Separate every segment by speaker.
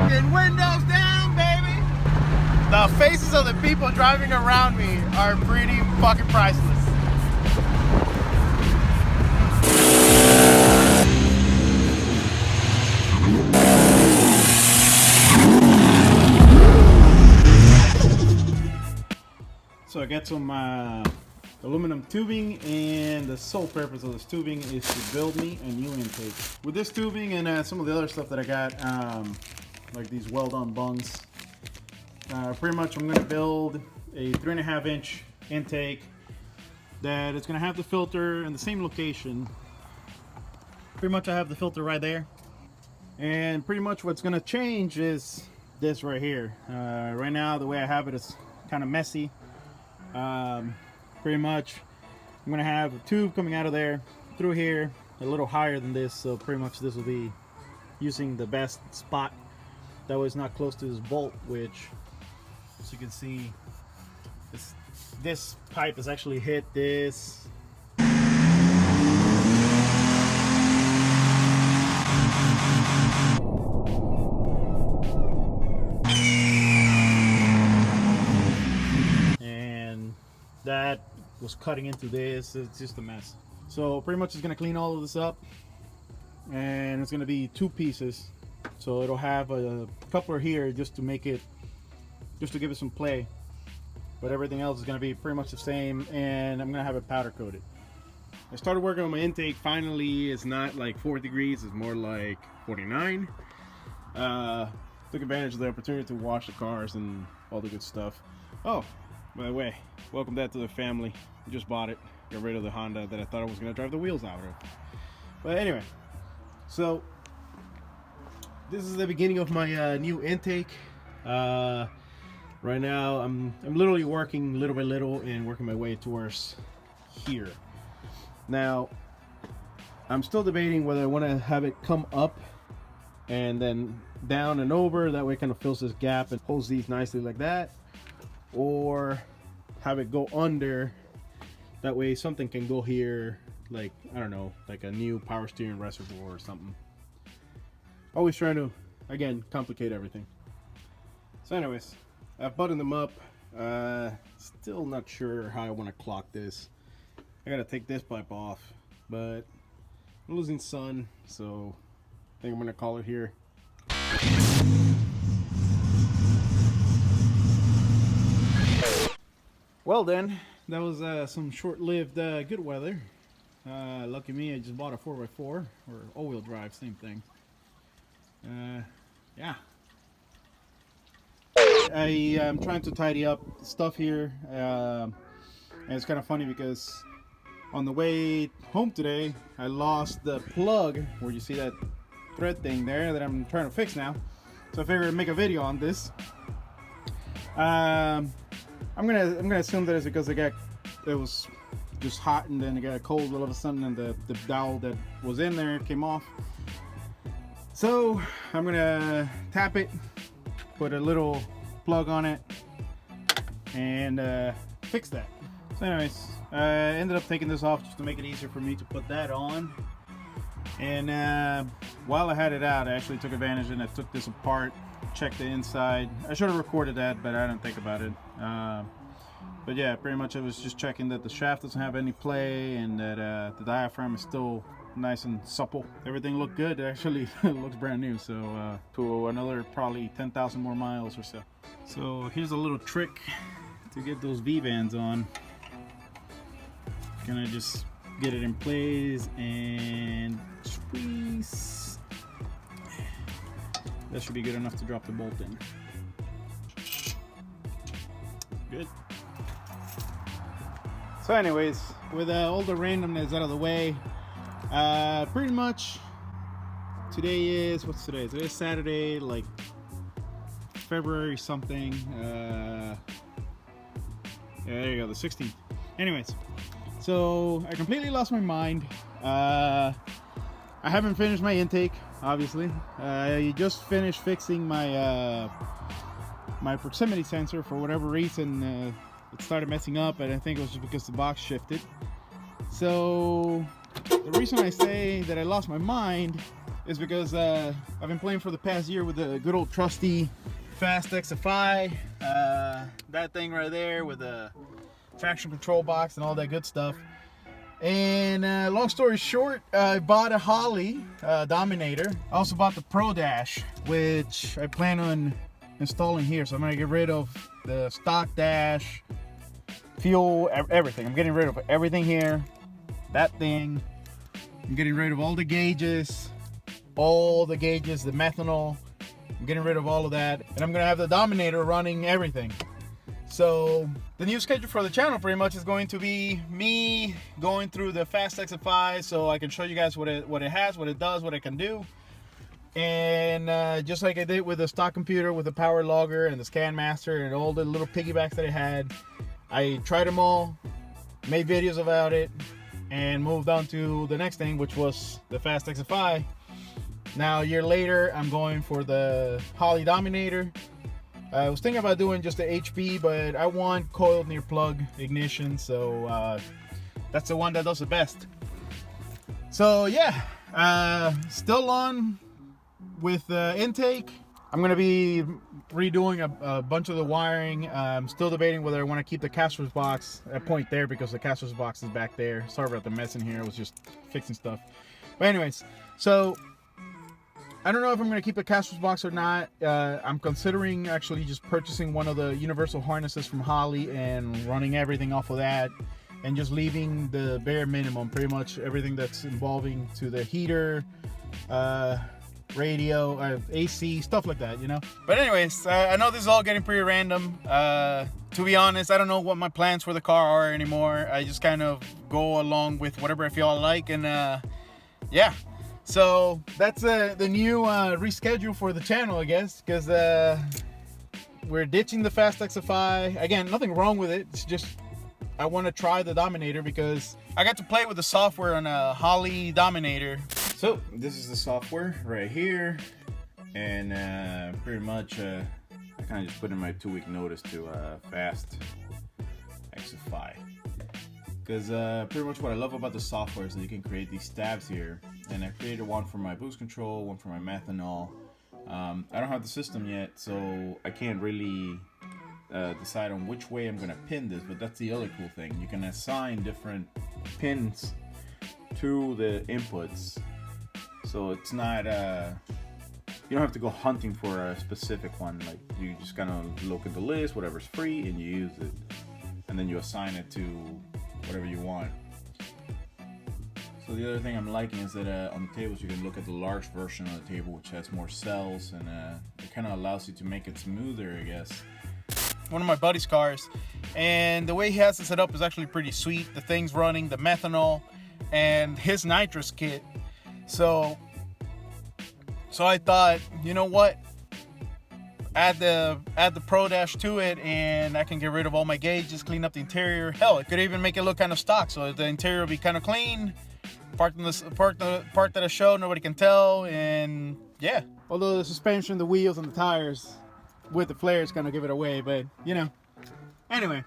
Speaker 1: Fucking windows down, baby. The faces of the people driving around me are pretty fucking priceless. So I got some aluminum tubing, and the sole purpose of this tubing is to build me a new intake. With this tubing and some of the other stuff that I got, like these well-done bungs, pretty much I'm going to build a 3.5 inch intake that is going to have the filter in the same location. Pretty much I have the filter right there, and pretty much what's going to change is this right here. Right now the way I have it is kind of messy. Pretty much I'm gonna have a tube coming out of there through here a little higher than this, so pretty much this will be using the best spot, that way it's not close to this bolt, which as you can see this pipe has actually hit this. That was cutting into this. It's just a mess. So pretty much it's gonna clean all of this up, and it's gonna be 2 pieces. So it'll have a coupler here just to make it, just to give it some play, but everything else is gonna be pretty much the same, and I'm gonna have it powder coated. I started working on my intake. Finally, it's not like 4 degrees, it's more like 49. Took advantage of the opportunity to wash the cars and all the good stuff. Oh, by the way, welcome that to the family. I just bought it. Got rid of the Honda that I thought I was going to drive the wheels out of. But anyway, so this is the beginning of my new intake. Right now, I'm literally working little by little and working my way towards here. Now, I'm still debating whether I want to have it come up and then down and over. That way it kind of fills this gap and holds these nicely like that. Or have it go under, that way something can go here, like, I don't know, like a new power steering reservoir or something. Always trying to, again, complicate everything. So anyways, I've buttoned them up. Still not sure how I want to clock this. I gotta take this pipe off, but I'm losing sun, so I think I'm gonna call it here. Well then, that was some short-lived good weather. Lucky me, I just bought a 4x4, or all-wheel drive, same thing. Yeah. I am trying to tidy up stuff here, and it's kind of funny because on the way home today, I lost the plug where you see that thread thing there that I'm trying to fix now. So I figured I'd make a video on this. I'm gonna assume that it's because it was just hot and then it got cold all of a sudden, and the dowel that was in there came off. So I'm gonna tap it, put a little plug on it, and fix that. So anyways, I ended up taking this off just to make it easier for me to put that on. And while I had it out, I actually took advantage and I took this apart, checked the inside. I should have recorded that, but I didn't think about it. But yeah, pretty much I was just checking that the shaft doesn't have any play, and that the diaphragm is still nice and supple. Everything looked good. Actually, it looks brand new. So to another probably 10,000 more miles or so. So here's a little trick to get those V-bands on. Gonna just get it in place and squeeze. That should be good enough to drop the bolt in. Good. So anyways, with all the randomness out of the way, pretty much today is, what's today? Today's Saturday, like February something. Yeah, there you go, the 16th. Anyways, so I completely lost my mind. I haven't finished my intake, obviously. I just finished fixing my my proximity sensor. For whatever reason, it started messing up, and I think it was just because the box shifted. So the reason I say that I lost my mind is because I've been playing for the past year with the good old trusty FAST XFI. That thing right there with the traction control box and all that good stuff. And long story short, I bought a Holley Dominator. I also bought the Pro Dash, which I plan on installing here. So I'm gonna get rid of the stock dash, fuel, everything. I'm getting rid of everything here. That thing. I'm getting rid of all the gauges, the methanol. I'm getting rid of all of that. And I'm gonna have the Dominator running everything. So the new schedule for the channel pretty much is going to be me going through the FAST XFI so I can show you guys what it has, what it does, what it can do. And just like I did with the stock computer with the power logger and the scan master and all the little piggybacks that I had, I tried them all, made videos about it, and moved on to the next thing, which was the FAST XFI. Now a year later, I'm going for the Holley Dominator. I was thinking about doing just the HP, but I want coiled near plug ignition, so that's the one that does the best. So yeah, still on with intake. I'm gonna be redoing a bunch of the wiring. I'm still debating whether I want to keep the caster's box at point there because the caster's box is back there. Sorry about the mess in here, I was just fixing stuff. But anyways, so I don't know if I'm going to keep the caster's box or not. I'm considering actually just purchasing one of the universal harnesses from Holley and running everything off of that and just leaving the bare minimum, pretty much everything that's involving to the heater, radio, AC, stuff like that, you know. But anyways, I know this is all getting pretty random. To be honest, I don't know what my plans for the car are anymore. I just kind of go along with whatever I feel I like, and yeah. So that's the new reschedule for the channel, I guess, because we're ditching the FAST XFI. Again, nothing wrong with it. It's just I want to try the Dominator because I got to play with the software on a Holley Dominator. So this is the software right here, and pretty much I kind of just put in my 2-week notice to FAST XFI. Because pretty much what I love about the software is that you can create these tabs here. And I created one for my boost control, one for my methanol. I don't have the system yet, so I can't really decide on which way I'm going to pin this. But that's the other cool thing. You can assign different pins to the inputs. So it's not, you don't have to go hunting for a specific one. Like, you just kind of look at the list, whatever's free, and you use it. And then you assign it to whatever you want. So the other thing I'm liking is that on the tables you can look at the large version of the table, which has more cells, and it kind of allows you to make it smoother, I guess. One of my buddy's cars, and the way he has it set up is actually pretty sweet. The thing's running the methanol and his nitrous kit. So I thought, you know what? Add the Pro Dash to it, and I can get rid of all my gauges, clean up the interior. Hell, it could even make it look kind of stock, so the interior will be kind of clean. Part that I show, nobody can tell, and yeah. Although the suspension, the wheels, and the tires with the flares kind of give it away, but you know. Anyway.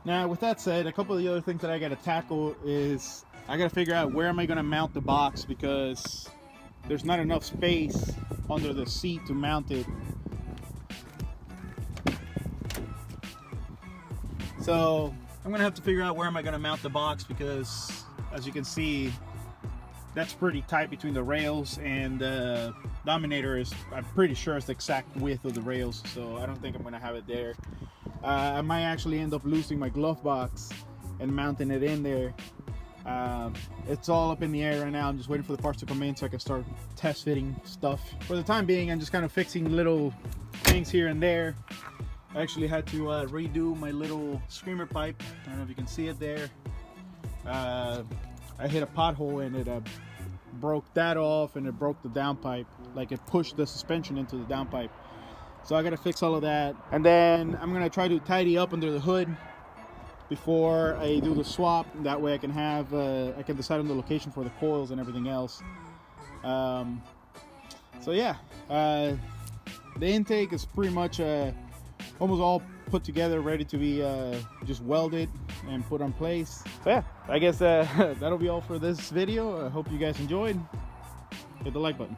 Speaker 1: Now, with that said, a couple of the other things that I got to tackle is I got to figure out where am I going to mount the box, because there's not enough space under the seat to mount it. So I'm gonna have to figure out where am I gonna mount the box, because as you can see, that's pretty tight between the rails, and the Dominator is, I'm pretty sure it's the exact width of the rails, so I don't think I'm gonna have it there. I might actually end up losing my glove box and mounting it in there. It's all up in the air right now. I'm just waiting for the parts to come in so I can start test fitting stuff. For the time being, I'm just kind of fixing little things here and there. I actually had to redo my little screamer pipe. I don't know if you can see it there. I hit a pothole and it broke that off, and it broke the downpipe. Like, it pushed the suspension into the downpipe. So I gotta fix all of that. And then I'm gonna try to tidy up under the hood before I do the swap. That way I can have, I can decide on the location for the coils and everything else. So yeah, the intake is pretty much almost all put together, ready to be just welded and put on place. So yeah, I guess that'll be all for this video. I hope you guys enjoyed. Hit the like button.